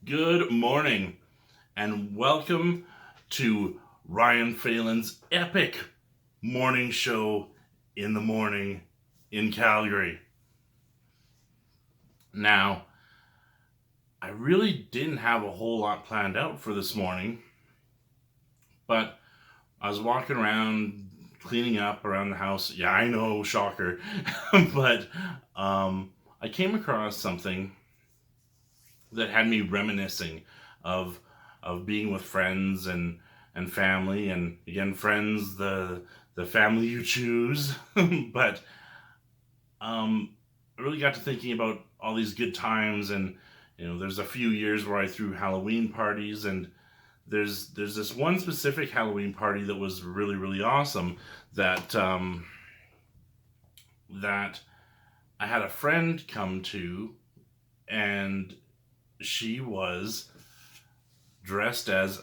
Good morning, and welcome to Ryan Phelan's epic morning show in the morning in Calgary. Now, I really didn't have a whole lot planned out for this morning, but I was walking around cleaning up around the house. Yeah, I know, shocker. but I came across something that had me reminiscing of being with friends and family, and again, friends, the family you choose. But I really got to thinking about all these good times, and there's a few years where I threw Halloween parties, and there's this one specific Halloween party that was really awesome, that I had a friend come to, and she was dressed as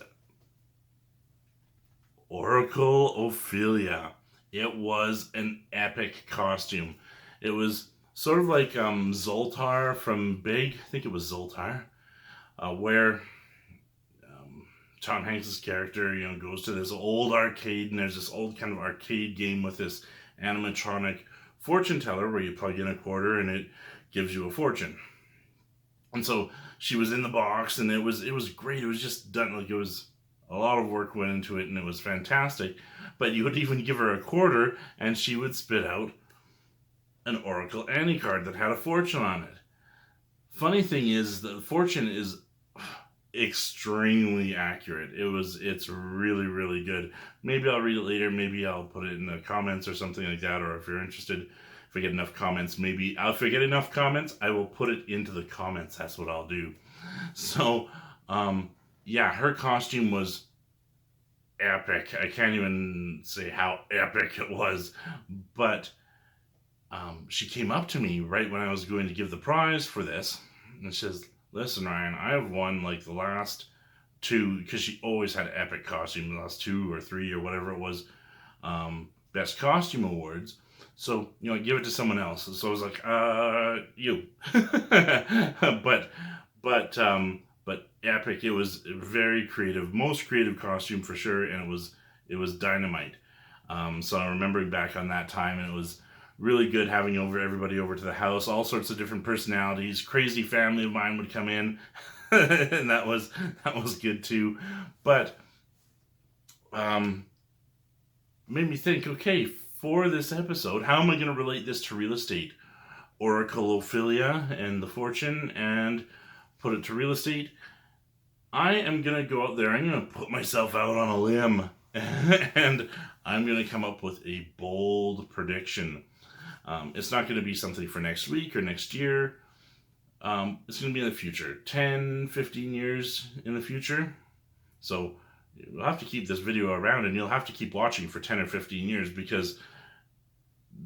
Oracle Ophelia. It was an epic costume. It was sort of like Zoltar from Big. I think it was Zoltar, where Tom Hanks's character, goes to this old arcade, and there's this old kind of arcade game with this animatronic fortune teller where you plug in a quarter and it gives you a fortune. And so she was in the box, and it was great. It was just done, like, it was a lot of work went into it, and it was fantastic. But you would even give her a quarter, and she would spit out an Oracle Annie card that had a fortune on it. Funny thing is, the fortune is extremely accurate. It's really good. Maybe I'll read it later. Maybe I'll put it in the comments or something like that. Or if you're interested, if I get enough comments, I will put it into the comments. That's what I'll do. So, yeah, her costume was epic. I can't even say how epic it was, but she came up to me right when I was going to give the prize for this, and she says, "Listen, Ryan, I have won like the last two," because she always had epic costume, the last 2 or 3 or whatever it was, best costume awards. So, give it to someone else. So I was like, you. but epic. It was very creative, most creative costume for sure, and it was dynamite. So I'm remembering back on that time, and it was really good having everybody over to the house. All sorts of different personalities. Crazy family of mine would come in, and that was good too. But made me think, okay, for this episode, how am I going to relate this to real estate? Oracle Ophelia and the fortune, and put it to real estate. I am going to go out there, I'm going to put myself out on a limb, and I'm going to come up with a bold prediction. It's not going to be something for next week or next year. It's going to be in the future, 10, 15 years in the future. So you'll have to keep this video around, and you'll have to keep watching for 10 or 15 years, because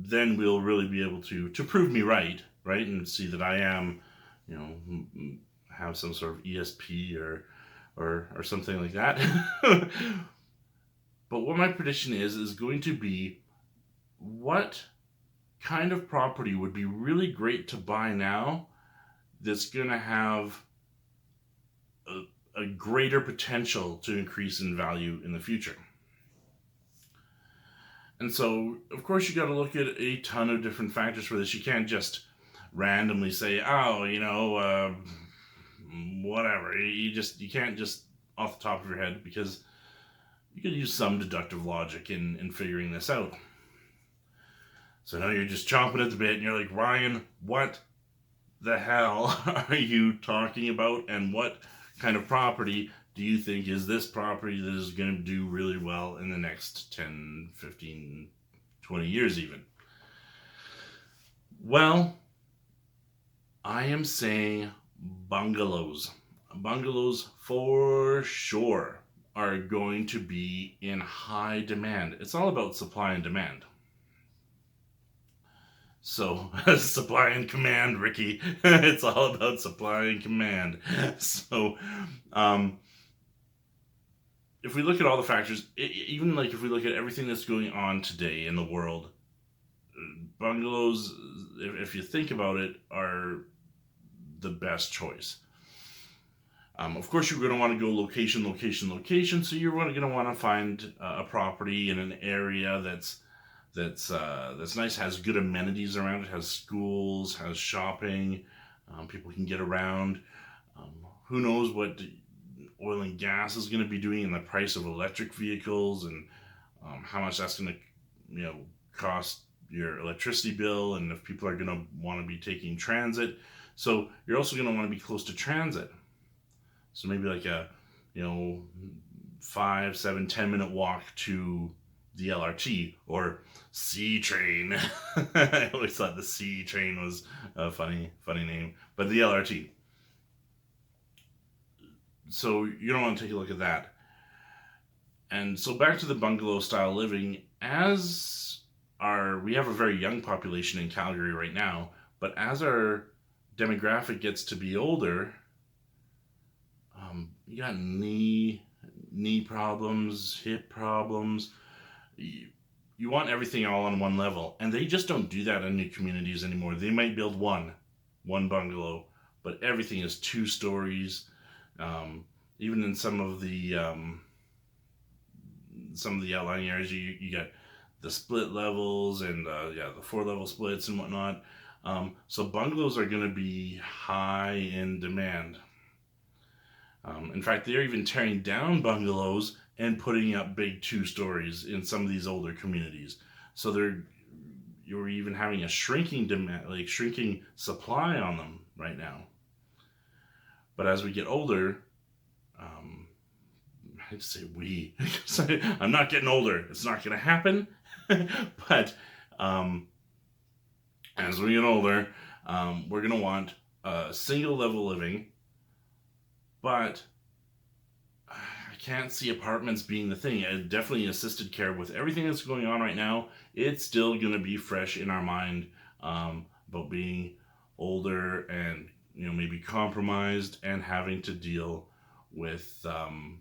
then we'll really be able to prove me right, and see that I am, have some sort of ESP or something like that. But what my prediction is going to be, what kind of property would be really great to buy now that's going to have a greater potential to increase in value in the future. And so, of course, you got to look at a ton of different factors for this. You can't just randomly say, whatever. You can't just off the top of your head, because you can use some deductive logic in figuring this out. So now you're just chomping at the bit, and you're like, Ryan, what the hell are you talking about? And what kind of property do you think is this property that is going to do really well in the next 10, 15, 20 years even? Well, I am saying bungalows. Bungalows for sure are going to be in high demand. It's all about supply and demand. So, supply and command, Ricky. It's all about supply and command. So, if we look at all the factors, even like if we look at everything that's going on today in the world, bungalows, if you think about it, are the best choice. Of course, you're going to want to go location, location, location. So you're going to want to find a property in an area that's nice, has good amenities around it, has schools, has shopping, people can get around. Who knows what oil and gas is going to be doing, and the price of electric vehicles, and how much that's going to, cost your electricity bill, and if people are going to want to be taking transit. So you're also going to want to be close to transit. So maybe like a, 5, 7, 10 minute walk to the LRT or C train. I always thought the C train was a funny name, but the LRT. So you don't want to take a look at that. And so back to the bungalow style living, we have a very young population in Calgary right now, but as our demographic gets to be older, you got knee problems, hip problems. You want everything all on one level, and they just don't do that in new communities anymore. They might build one bungalow, but everything is 2 stories. Even in some of the outlying areas, you got the split levels and the 4-level splits and whatnot. So bungalows are going to be high in demand. In fact, they're even tearing down bungalows and putting up big 2 stories in some of these older communities. So you're even having a shrinking demand, like shrinking supply on them right now. But as we get older, I hate to say we, because I'm not getting older. It's not going to happen. But as we get older, we're going to want a single level living. But I can't see apartments being the thing. Definitely assisted care. With everything that's going on right now, it's still going to be fresh in our mind about being older and maybe compromised and having to deal with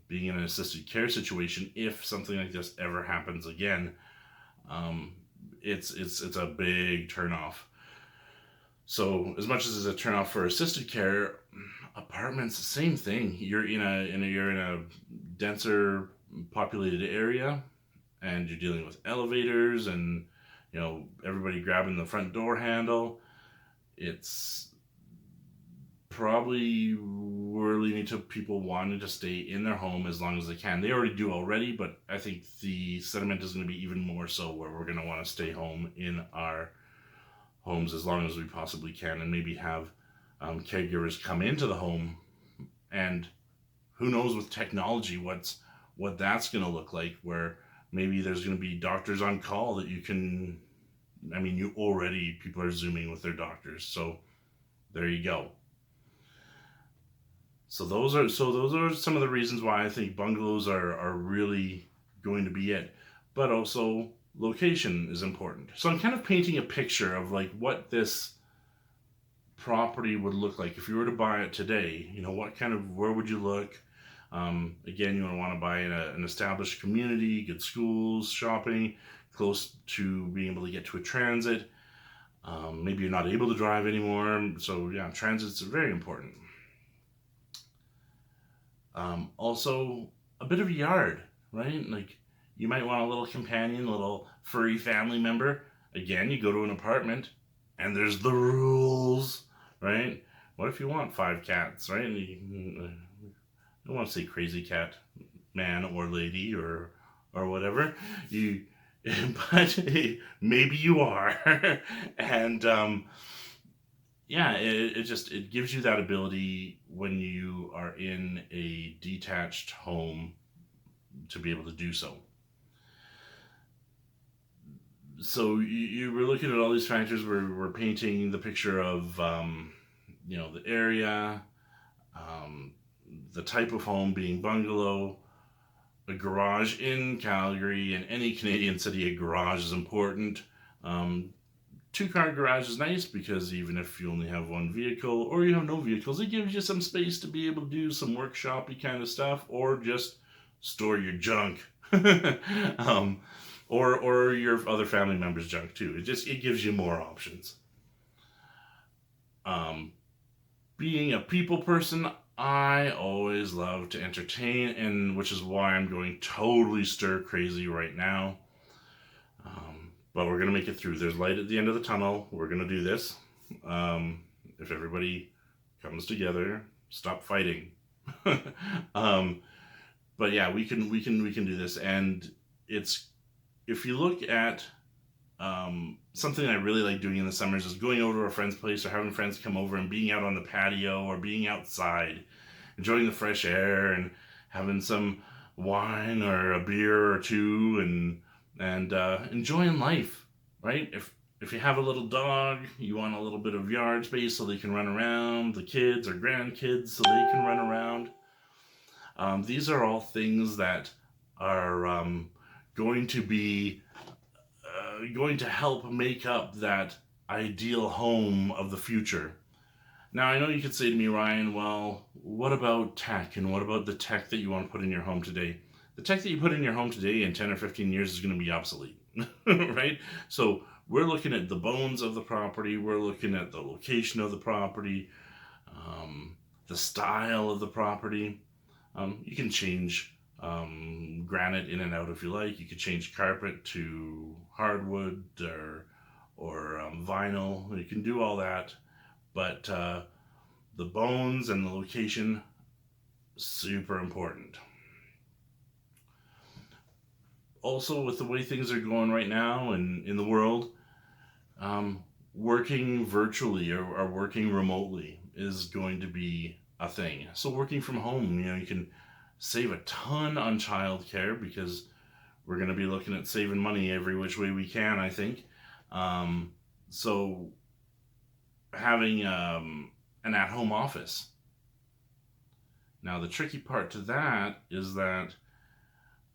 being in an assisted care situation. If something like this ever happens again, it's a big turnoff. So as much as it's a turnoff for assisted care, apartments, same thing. You're in a denser populated area, and you're dealing with elevators and everybody grabbing the front door handle. It's probably really leading to people wanting to stay in their home as long as they can. They already do already, but I think the sentiment is going to be even more so, where we're going to want to stay home in our homes as long as we possibly can, and maybe have caregivers come into the home. And who knows with technology what that's going to look like, where maybe there's going to be doctors on call that you can, people are Zooming with their doctors, so there you go. So those are some of the reasons why I think bungalows are really going to be it. But also location is important. So I'm kind of painting a picture of like what this property would look like if you were to buy it today. Where would you look? Again, you want to buy in an established community, good schools, shopping, close to being able to get to a transit. Maybe you're not able to drive anymore, so yeah, transit's very important. Also, a bit of a yard, right? Like, you might want a little companion, a little furry family member. Again, you go to an apartment, and there's the rules, right? What if you want 5 cats, right? I don't want to say crazy cat man or lady or whatever. But maybe you are. And it gives you that ability when you are in a detached home to be able to do so. So you were looking at all these factors. We're painting the picture of the area, the type of home being bungalow, a garage in Calgary. In any Canadian city, a garage is important. 2-car garage is nice because even if you only have one vehicle or you have no vehicles, it gives you some space to be able to do some workshop-y kind of stuff, or just store your junk. Or your other family members' junk too. It gives you more options. Being a people person, I always love to entertain, and which is why I'm going totally stir crazy right now. But we're gonna make it through. There's light at the end of the tunnel. We're gonna do this. If everybody comes together, stop fighting. um, but yeah, we can do this, and it's if you look at something I really like doing in the summers is going over to a friend's place or having friends come over and being out on the patio or being outside, enjoying the fresh air and having some wine or a beer or two and enjoying life, right? If you have a little dog, you want a little bit of yard space so they can run around, the kids or grandkids so they can run around. These are all things that are going to be going to help make up that ideal home of the future. Now, I know you could say to me, Ryan, well, what about tech and what about the tech that you want to put in your home today? The tech that you put in your home today in 10 or 15 years is going to be obsolete, right? So we're looking at the bones of the property, we're looking at the location of the property, the style of the property. You can change granite in and out if you like. You could change carpet to hardwood or vinyl. You can do all that, but the bones and the location, super important. Also, with the way things are going right now and in the world, working virtually or working remotely is going to be a thing. So working from home, you can save a ton on childcare because we're going to be looking at saving money every which way we can, I think. So having an at-home office. Now, the tricky part to that is that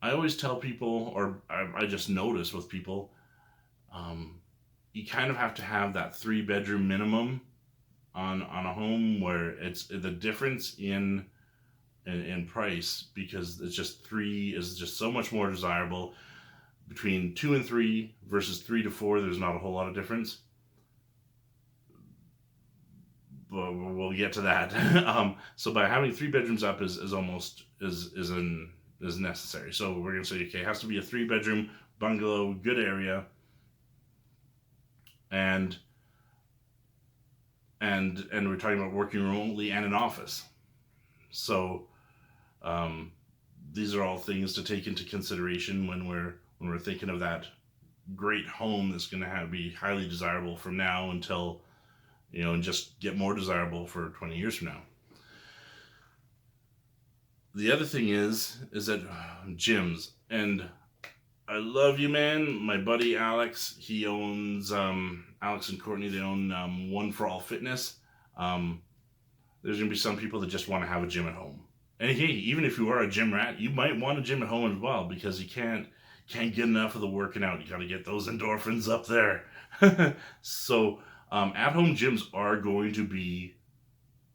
I always tell people, or I just notice with people, you kind of have to have that 3-bedroom minimum on a home where it's the difference in price, because it's just 3 is just so much more desirable. Between 2 and 3 versus 3 to 4, there's not a whole lot of difference. But we'll get to that. So by having 3 bedrooms up is almost is necessary. So we're gonna say, okay, it has to be a 3-bedroom bungalow, good area, and we're talking about working remotely and an office. So these are all things to take into consideration when we're thinking of that great home that's going to be highly desirable from now until, and just get more desirable for 20 years from now. The other thing is that gyms, and I love you, man. My buddy Alex, he owns Alex and Courtney. They own One for All Fitness. There's gonna be some people that just want to have a gym at home. And hey, even if you are a gym rat, you might want a gym at home as well, because you can't get enough of the working out. You got to get those endorphins up there. So at-home gyms are going to be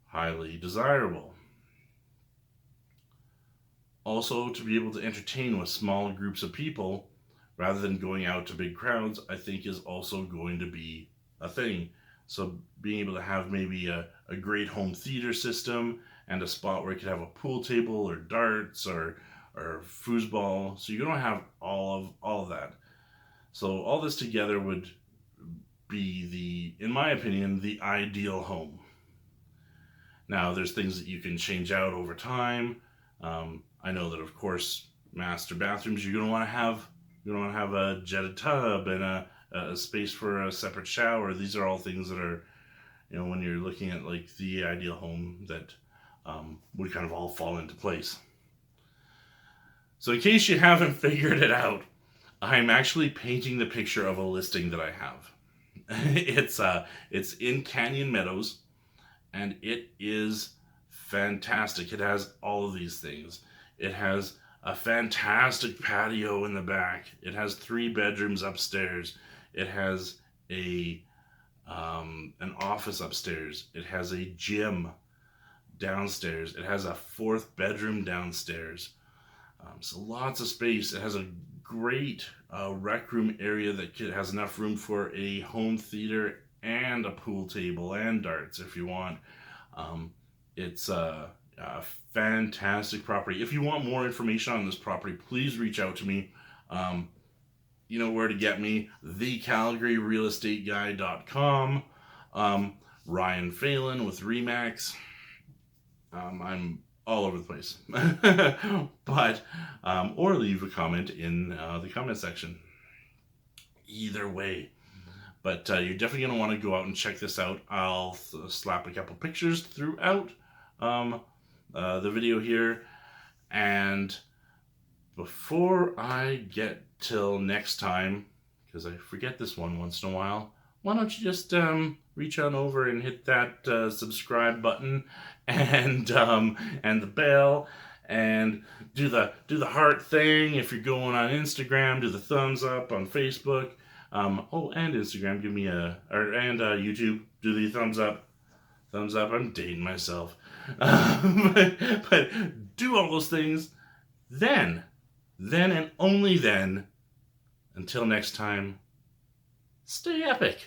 highly desirable. Also, to be able to entertain with small groups of people rather than going out to big crowds, I think is also going to be a thing. So being able to have maybe a great home theater system and a spot where you could have a pool table or darts or foosball. So you don't have all of that. So all this together would be in my opinion, the ideal home. Now there's things that you can change out over time. I know that, of course, master bathrooms, you're gonna want to have a jetted tub and a space for a separate shower. These are all things that are, when you're looking at like the ideal home, that would kind of all fall into place. So in case you haven't figured it out, I'm actually painting the picture of a listing that I have. It's in Canyon Meadows, and it is fantastic. It has all of these things. It has a fantastic patio in the back. It has 3 bedrooms upstairs. It has an office upstairs. It has a gym downstairs. It has a 4th bedroom downstairs. So lots of space. It has a great rec room area that has enough room for a home theater and a pool table and darts if you want. It's Fantastic property. If you want more information on this property, please reach out to me. You know where to get me. thecalgaryrealestateguy.com. Ryan Phelan with Remax. I'm all over the place. But, or leave a comment in the comment section. Either way. But you're definitely going to want to go out and check this out. I'll slap a couple pictures throughout the video here. And before I get till next time, because I forget this one once in a while, why don't you just reach on over and hit that subscribe button and the bell, and do the heart thing if you're going on Instagram. Do the thumbs up on Facebook. Oh, and Instagram. Give me and YouTube. Do the thumbs up. Thumbs up. I'm dating myself. But do all those things. Then and only then, until next time, stay epic.